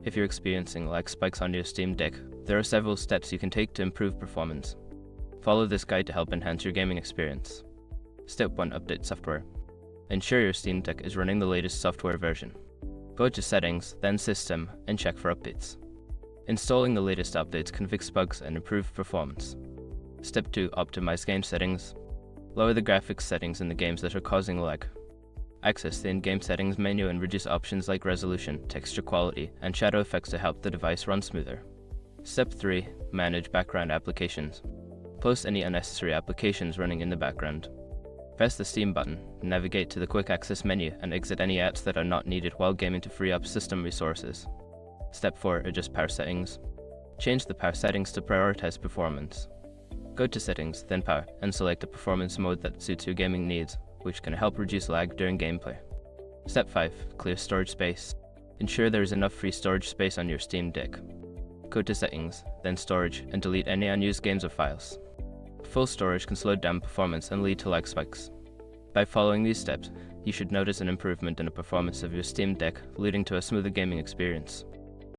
If you're experiencing lag spikes on your Steam Deck, there are several steps you can take to improve performance. Follow this guide to help enhance your gaming experience. Step 1. Update software. Ensure your Steam Deck is running the latest software version. Go to Settings, then System, and check for updates. Installing the latest updates can fix bugs and improve performance. Step 2. Optimize game settings. Lower the graphics settings in the games that are causing lag. Access the in-game settings menu and reduce options like resolution, texture quality, and shadow effects to help the device run smoother. Step 3. Manage background applications. Close any unnecessary applications running in the background. Press the Steam button, navigate to the Quick Access menu, and exit any apps that are not needed while gaming to free up system resources. Step 4. Adjust power settings. Change the power settings to prioritize performance. Go to Settings, then Power, and select a performance mode that suits your gaming needs, which can help reduce lag during gameplay. Step 5. Clear storage space. Ensure there is enough free storage space on your Steam Deck. Go to Settings, then Storage, and delete any unused games or files. Full storage can slow down performance and lead to lag spikes. By following these steps, you should notice an improvement in the performance of your Steam Deck, leading to a smoother gaming experience.